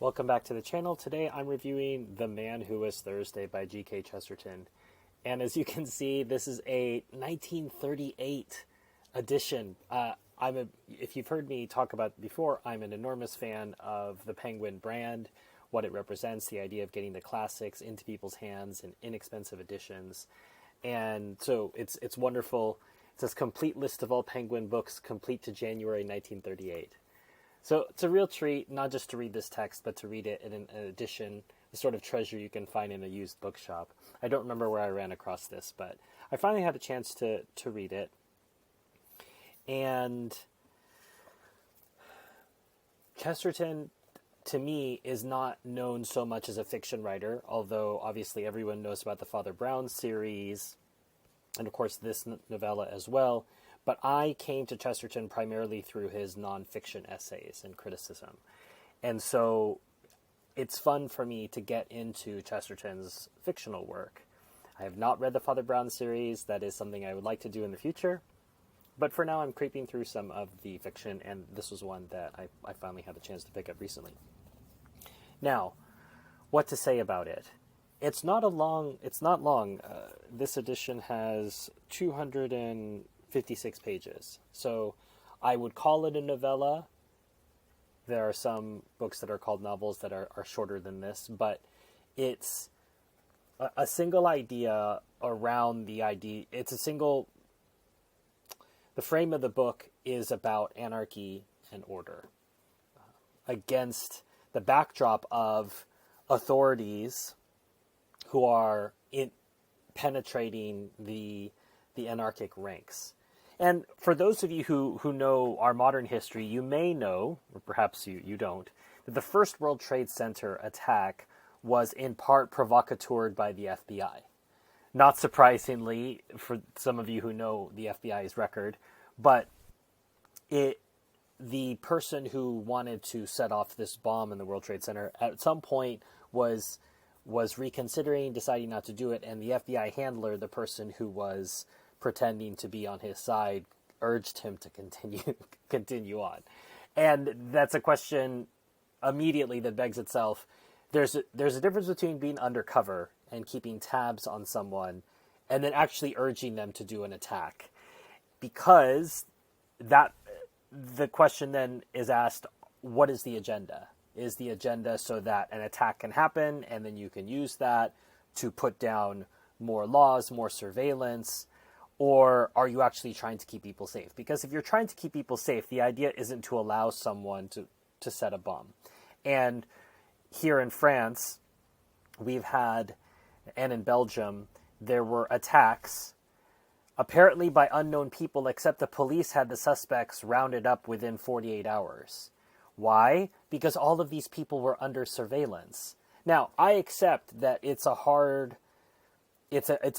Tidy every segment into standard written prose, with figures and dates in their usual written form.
Welcome back to the channel. Today I'm reviewing The Man Who Was Thursday by G.K. Chesterton. And as you can see, this is a 1938 edition. If you've heard me talk about it before, I'm an enormous fan of the Penguin brand, what it represents, the idea of getting the classics into people's hands in inexpensive editions. And so it's wonderful. It's a complete list of all Penguin books, complete to January 1938. So it's a real treat, not just to read this text, but to read it in an edition, the sort of treasure you can find in a used bookshop. I don't remember where I ran across this, but I finally had a chance to read it. And Chesterton, to me, is not known so much as a fiction writer, although obviously everyone knows about the Father Brown series, and of course this novella as well. But I came to Chesterton primarily through his nonfiction essays and criticism. And so it's fun for me to get into Chesterton's fictional work. I have not read the Father Brown series. That is something I would like to do in the future. But for now, I'm creeping through some of the fiction, and this was one that I finally had a chance to pick up recently. Now, what to say about it? It's not long. This edition has 256 pages. So I would call it a novella. There are some books that are called novels that are shorter than this, but it's a single idea around the idea. The frame of the book is about anarchy and order against the backdrop of authorities who are penetrating the anarchic ranks. And for those of you who know our modern history, you may know, or perhaps you don't, that the first World Trade Center attack was in part provocateured by the FBI. Not surprisingly, for some of you who know the FBI's record, but the person who wanted to set off this bomb in the World Trade Center at some point was reconsidering, deciding not to do it, and the FBI handler, the person who was pretending to be on his side, urged him to continue on. And that's a question immediately that begs itself. There's a difference between being undercover and keeping tabs on someone and then actually urging them to do an attack. Because the question then is asked, what is the agenda? Is the agenda so that an attack can happen and then you can use that to put down more laws, more surveillance? Or are you actually trying to keep people safe? Because if you're trying to keep people safe, the idea isn't to allow someone to set a bomb. And here in France, and in Belgium, there were attacks, apparently by unknown people, except the police had the suspects rounded up within 48 hours. Why? Because all of these people were under surveillance. Now, I accept that it's a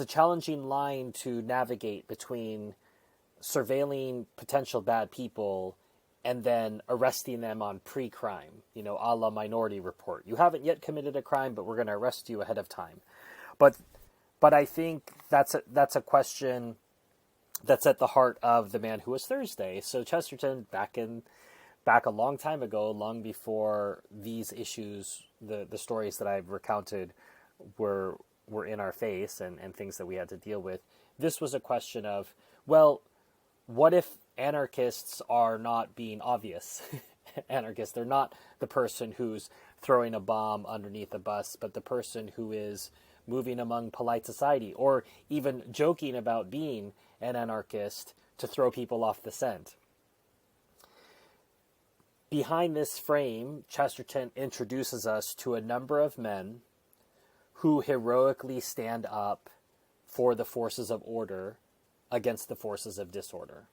challenging line to navigate between surveilling potential bad people and then arresting them on pre-crime, a la Minority Report. You haven't yet committed a crime, but we're going to arrest you ahead of time. But I think that's a question that's at the heart of The Man Who Was Thursday. So Chesterton, back a long time ago, long before these issues, the stories that I've recounted were in our face and things that we had to deal with. This was a question of, well, what if anarchists are not being obvious anarchists? They're not the person who's throwing a bomb underneath a bus, but the person who is moving among polite society, or even joking about being an anarchist to throw people off the scent. Behind this frame, Chesterton introduces us to a number of men who heroically stand up for the forces of order against the forces of disorder.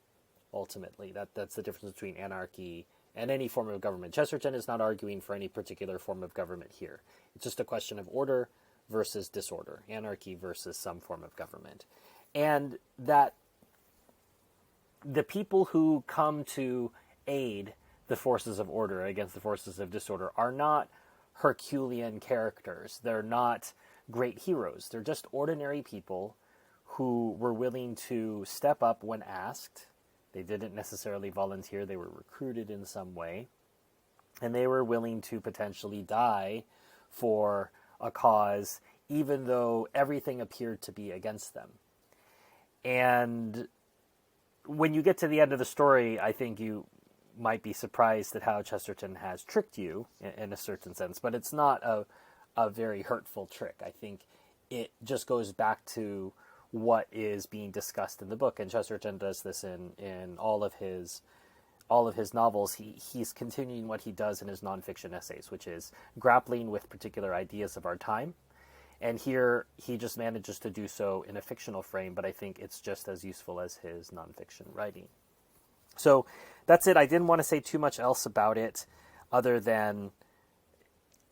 Ultimately, that's the difference between anarchy and any form of government. Chesterton is not arguing for any particular form of government here. It's just a question of order versus disorder, anarchy versus some form of government. And that the people who come to aid the forces of order against the forces of disorder are not Herculean characters. They're not great heroes. They're just ordinary people who were willing to step up when asked. They didn't necessarily volunteer. They were recruited in some way. and they were willing to potentially die for a cause, even though everything appeared to be against them. And when you get to the end of the story, I think you might be surprised at how Chesterton has tricked you in a certain sense, but it's not a very hurtful trick. I think it just goes back to what is being discussed in the book, and Chesterton does this in all of his novels. He's continuing what he does in his nonfiction essays, which is grappling with particular ideas of our time. And here he just manages to do so in a fictional frame, but I think it's just as useful as his nonfiction writing. So that's it. I didn't want to say too much else about it other than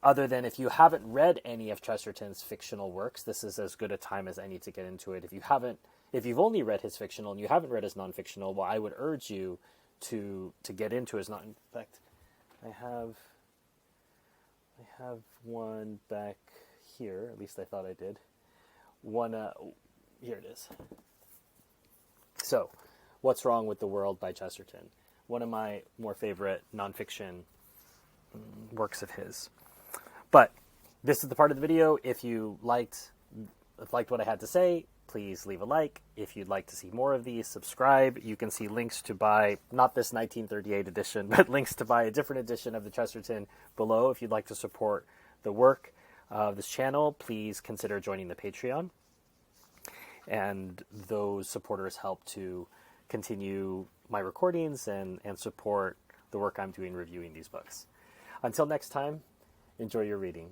if you haven't read any of Chesterton's fictional works, this is as good a time as any to get into it. If you've only read his fictional and you haven't read his nonfictional, well, I would urge you to get into his non. In fact, I have one back here. At least I thought I did. One. Here it is. So, What's Wrong with the World by Chesterton. One of my more favorite nonfiction works of his. But this is the part of the video. If you liked what I had to say, please leave a like. If you'd like to see more of these, subscribe. You can see links to buy, not this 1938 edition, but links to buy a different edition of the Chesterton below. If you'd like to support the work of this channel, please consider joining the Patreon. And those supporters help to continue my recordings and support the work I'm doing reviewing these books. Until next time, enjoy your reading.